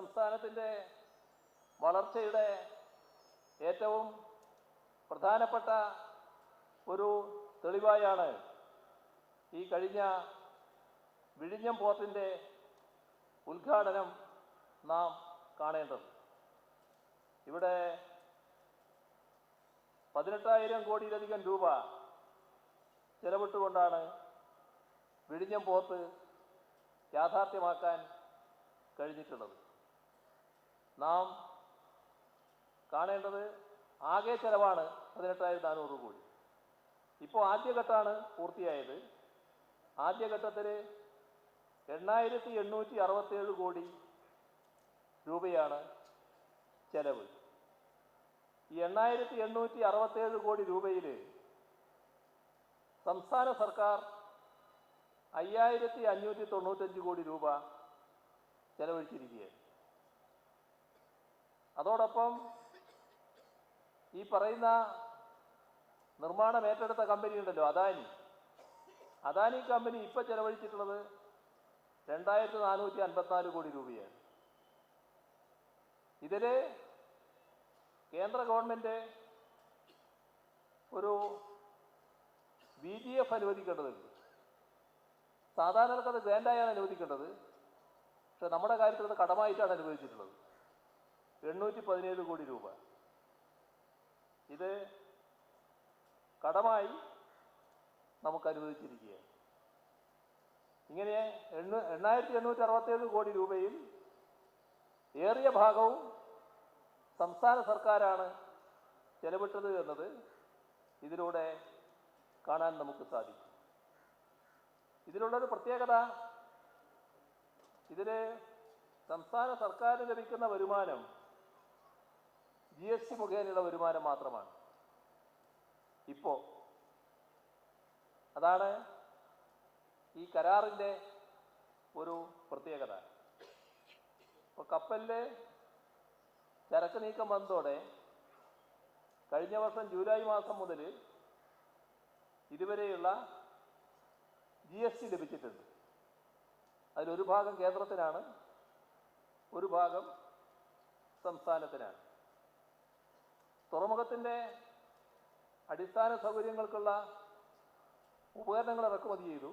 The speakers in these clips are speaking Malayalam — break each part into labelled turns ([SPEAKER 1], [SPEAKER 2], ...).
[SPEAKER 1] സംസ്ഥാനത്തിൻ്റെ വളർച്ചയുടെ ഏറ്റവും പ്രധാനപ്പെട്ട ഒരു തെളിവായാണ് ഈ കഴിഞ്ഞ വിഴിഞ്ഞം പോർട്ടിൻ്റെ ഉദ്ഘാടനം നാം കാണേണ്ടത്. ഇവിടെ 18,000 കോടിയിലധികം രൂപ ചെലവിട്ടുകൊണ്ടാണ് വിഴിഞ്ഞം പോർട്ട് യാഥാർത്ഥ്യമാക്കാൻ കഴിഞ്ഞിട്ടുള്ളത്. നാം കാണേണ്ടത് ആകെ ചെലവാണ് 18,400 കോടി. ഇപ്പോൾ ആദ്യഘട്ടമാണ് പൂർത്തിയായത്. ആദ്യഘട്ടത്തിൽ 8,867 കോടി രൂപയാണ് ചെലവ്. ഈ 8,867 കോടി രൂപയിൽ സംസ്ഥാന സർക്കാർ 5,595 കോടി രൂപ ചെലവഴിച്ചിരിക്കുകയാണ്. അതോടൊപ്പം ഈ പറയുന്ന നിർമ്മാണം ഏറ്റെടുത്ത കമ്പനി ഉണ്ടല്ലോ, അദാനി കമ്പനി ഇപ്പോൾ ചെലവഴിച്ചിട്ടുള്ളത് 2,454 കോടി രൂപയാണ്. ഇതിൽ കേന്ദ്ര ഗവൺമെൻറ് ഒരു VGF അനുവദിക്കേണ്ടതുണ്ട്. സാധാരണക്കാർക്ക് ഗ്രാൻഡായാണ് അനുവദിക്കേണ്ടത്. പക്ഷെ നമ്മുടെ കാര്യത്തിൽ അത് കടമായിട്ടാണ് അനുവദിച്ചിട്ടുള്ളത്. 817 കോടി രൂപ ഇത് കടമായി നമുക്ക് അനുവദിച്ചിരിക്കുകയാണ്. ഇങ്ങനെ 8,867 കോടി രൂപയിൽ ഏറിയ ഭാഗവും സംസ്ഥാന സർക്കാരാണ് ചെലവിട്ടത് എന്നത് ഇതിലൂടെ കാണാൻ നമുക്ക് സാധിക്കും. ഇതിലുള്ളൊരു പ്രത്യേകത, ഇതിൽ സംസ്ഥാന സർക്കാരിന് ലഭിക്കുന്ന വരുമാനം GST മുഖേനയുള്ള വരുമാനം മാത്രമാണ് ഇപ്പോൾ. അതാണ് ഈ കരാറിൻ്റെ ഒരു പ്രത്യേകത. ഇപ്പോൾ കപ്പലിൽ ചരക്ക് നീക്കം വന്നതോടെ കഴിഞ്ഞ വർഷം ജൂലൈ മാസം മുതൽ ഇതുവരെയുള്ള GST ലഭിച്ചിട്ടുണ്ട്. അതിലൊരു ഭാഗം കേന്ദ്രത്തിനാണ്, ഒരു ഭാഗം സംസ്ഥാനത്തിനാണ്. തുറമുഖത്തിൻ്റെ അടിസ്ഥാന സൗകര്യങ്ങൾക്കുള്ള ഉപകരണങ്ങൾ ഇറക്കുമതി ചെയ്തു,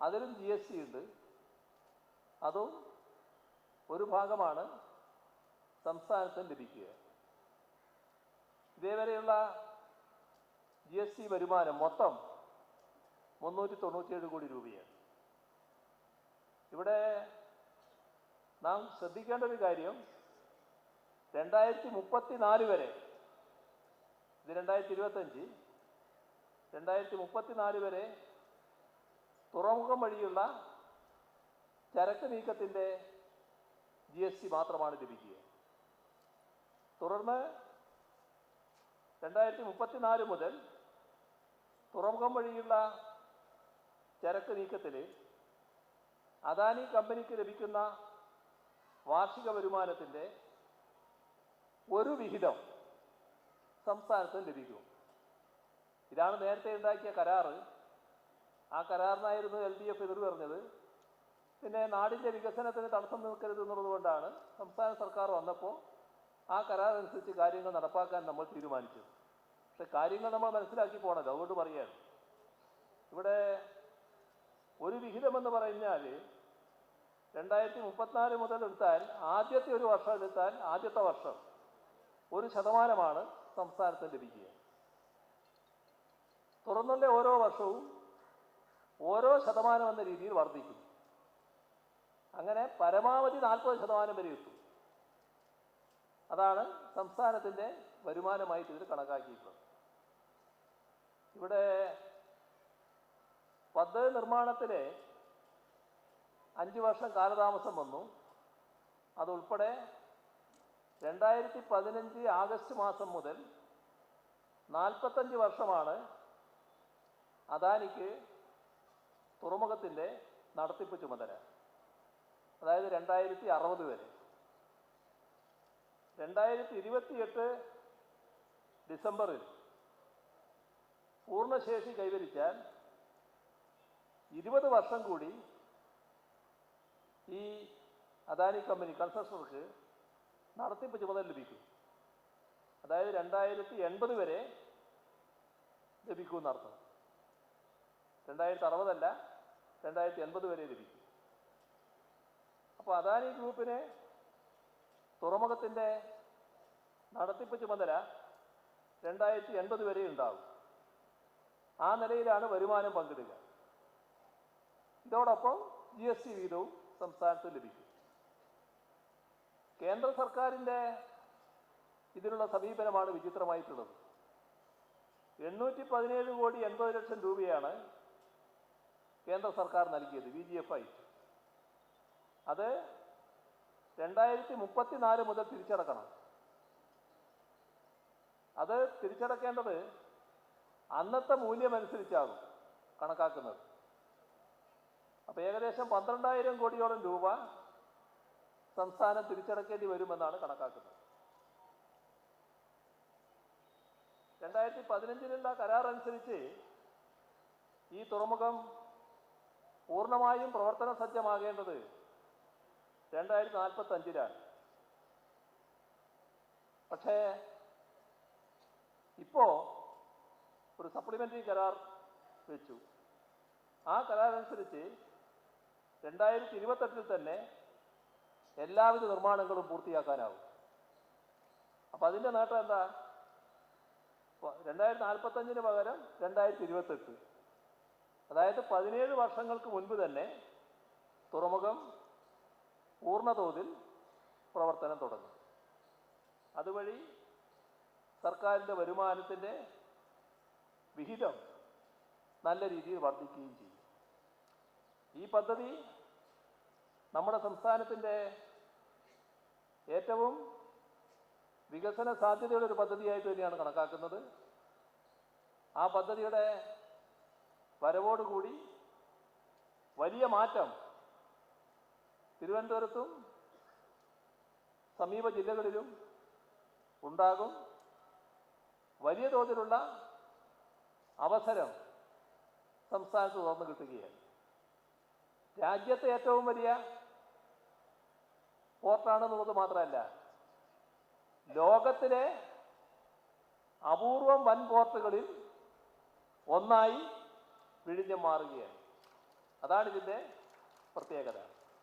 [SPEAKER 1] അതിലും GST ഉണ്ട്. അതും ഒരു ഭാഗമാണ് സംസ്ഥാനത്തിന് ലഭിക്കുക. ഇതേവരെയുള്ള GST വരുമാനം മൊത്തം 397 കോടി രൂപയാണ്. ഇവിടെ നാം ശ്രദ്ധിക്കേണ്ട ഒരു കാര്യം, 2034 വരെ, ഇത് 2025, 2034 വരെ തുറമുഖം വഴിയുള്ള ചരക്ക് നീക്കത്തിൻ്റെ GST മാത്രമാണ് ലഭിക്കുക. തുടർന്ന് 2034 മുതൽ തുറമുഖം വഴിയുള്ള ചരക്ക് നീക്കത്തിൽ അദാനി കമ്പനിക്ക് ലഭിക്കുന്ന വാർഷിക വരുമാനത്തിൻ്റെ ഒരു വിഹിതം സംസ്ഥാനത്തിന് ലഭിക്കും. ഇതാണ് നേരത്തെ ഉണ്ടാക്കിയ കരാറ്. ആ കരാറിനായിരുന്നു LDF എതിർ പറഞ്ഞത്. പിന്നെ നാടിൻ്റെ വികസനത്തിന് തടസ്സം നിൽക്കരുത് എന്നുള്ളതുകൊണ്ടാണ് സംസ്ഥാന സർക്കാർ വന്നപ്പോൾ ആ കരാർ അനുസരിച്ച് കാര്യങ്ങൾ നടപ്പാക്കാൻ നമ്മൾ തീരുമാനിച്ചത്. പക്ഷെ കാര്യങ്ങൾ നമ്മൾ മനസ്സിലാക്കി പോകണല്ലോ, അതുകൊണ്ട് പറയുകയാണ്. ഇവിടെ ഒരു വിഹിതമെന്ന് പറഞ്ഞാൽ 2034 മുതൽ എടുത്താൽ ആദ്യത്തെ ഒരു വർഷം എടുത്താൽ ആദ്യത്തെ വർഷം 1% സംസ്ഥാനത്തിന് ലഭിക്കുക. തുടർന്നുള്ള ഓരോ വർഷവും ഓരോ ശതമാനം എന്ന രീതിയിൽ വർദ്ധിക്കും. അങ്ങനെ പരമാവധി 40% വരെ എത്തും. അതാണ് സംസ്ഥാനത്തിൻ്റെ വരുമാനമായിട്ട് ഇതിൽ കണക്കാക്കിയിട്ടുള്ളത്. ഇവിടെ പദ്ധതി നിർമ്മാണത്തിൽ 5 വർഷം കാലതാമസം വന്നു. അതുൾപ്പെടെ 2015 ആഗസ്റ്റ് മാസം മുതൽ 45 വർഷമാണ് അദാനിക്ക് തുറമുഖത്തിൻ്റെ നടത്തിപ്പ് ചുമതല. അതായത് 2060 വരെ. 2028 ഡിസംബറിൽ പൂർണ്ണശേഷി കൈവരിച്ചാൽ 20 വർഷം കൂടി ഈ അദാനി കമ്പനി കൺസെഷണർക്ക് നടത്തിപ്പ് ചുമതല ലഭിക്കും. അതായത് 2080 വരെ ലഭിക്കുമെന്നർത്ഥം. 2060 അല്ല, 2080 വരെ ലഭിക്കും. അപ്പോൾ അദാനി ഗ്രൂപ്പിന് തുറമുഖത്തിൻ്റെ നടത്തിപ്പ് ചുമതല 2080 വരെ ഉണ്ടാകും. ആ നിലയിലാണ് വരുമാനം പങ്കിടുക. ഇതോടൊപ്പം GST വിഹിതവും സംസ്ഥാനത്ത് ലഭിക്കും. കേന്ദ്ര സർക്കാരിൻ്റെ ഇതിനുള്ള സമീപനമാണ് വിചിത്രമായിട്ടുള്ളത്. 817 കോടി 80 ലക്ഷം രൂപയാണ് കേന്ദ്ര സർക്കാർ നൽകിയത് VGF ആയിട്ട്. അത് 2034 മുതൽ തിരിച്ചടക്കണം. അത് തിരിച്ചടക്കേണ്ടത് അന്നത്തെ മൂല്യമനുസരിച്ചാകും കണക്കാക്കുന്നത്. അപ്പോൾ ഏകദേശം 12,000 കോടിയോളം രൂപ സംസ്ഥാനം തിരിച്ചടക്കേണ്ടി വരുമെന്നാണ് കണക്കാക്കുന്നത്. 2015 കരാർ അനുസരിച്ച് ഈ തുറമുഖം പൂർണ്ണമായും പ്രവർത്തന സജ്ജമാകേണ്ടത് 2045 പക്ഷേ ഇപ്പോൾ ഒരു സപ്ലിമെൻ്ററി കരാർ വെച്ചു. ആ കരാറനുസരിച്ച് 2028 തന്നെ എല്ലാവിധ നിർമ്മാണങ്ങളും പൂർത്തിയാക്കാനാവും. അപ്പം അതിൻ്റെ നേട്ടം എന്താ? 2045 പകരം 2028, അതായത് 17 വർഷങ്ങൾക്ക് മുൻപ് തന്നെ തുറമുഖം പൂർണ്ണതോതിൽ പ്രവർത്തനം തുടങ്ങും. അതുവഴി സർക്കാരിൻ്റെ വരുമാനത്തിൻ്റെ വിഹിതം നല്ല രീതിയിൽ വർദ്ധിക്കുകയും ചെയ്യും. ഈ പദ്ധതി നമ്മുടെ സംസ്ഥാനത്തിൻ്റെ ഏറ്റവും വികസന സാധ്യതയുള്ള ഒരു പദ്ധതിയായിട്ട് തന്നെയാണ് കണക്കാക്കുന്നത്. ആ പദ്ധതിയുടെ വരവോടുകൂടി വലിയ മാറ്റം തിരുവനന്തപുരത്തും സമീപ ജില്ലകളിലും ഉണ്ടാകും. വലിയ തോതിലുള്ള അവസരം സംസ്ഥാനത്ത് തുറന്നു കിട്ടുകയാണ്. രാജ്യത്തെ ഏറ്റവും വലിയ പോർട്ടാണെന്നുള്ളത് മാത്രമല്ല, ലോകത്തിലെ അപൂർവം വൻ പോർട്ടുകളിൽ ഒന്നായി വിഴിഞ്ഞം മാറുകയാണ്. അതാണ് ഇതിൻ്റെ പ്രത്യേകത.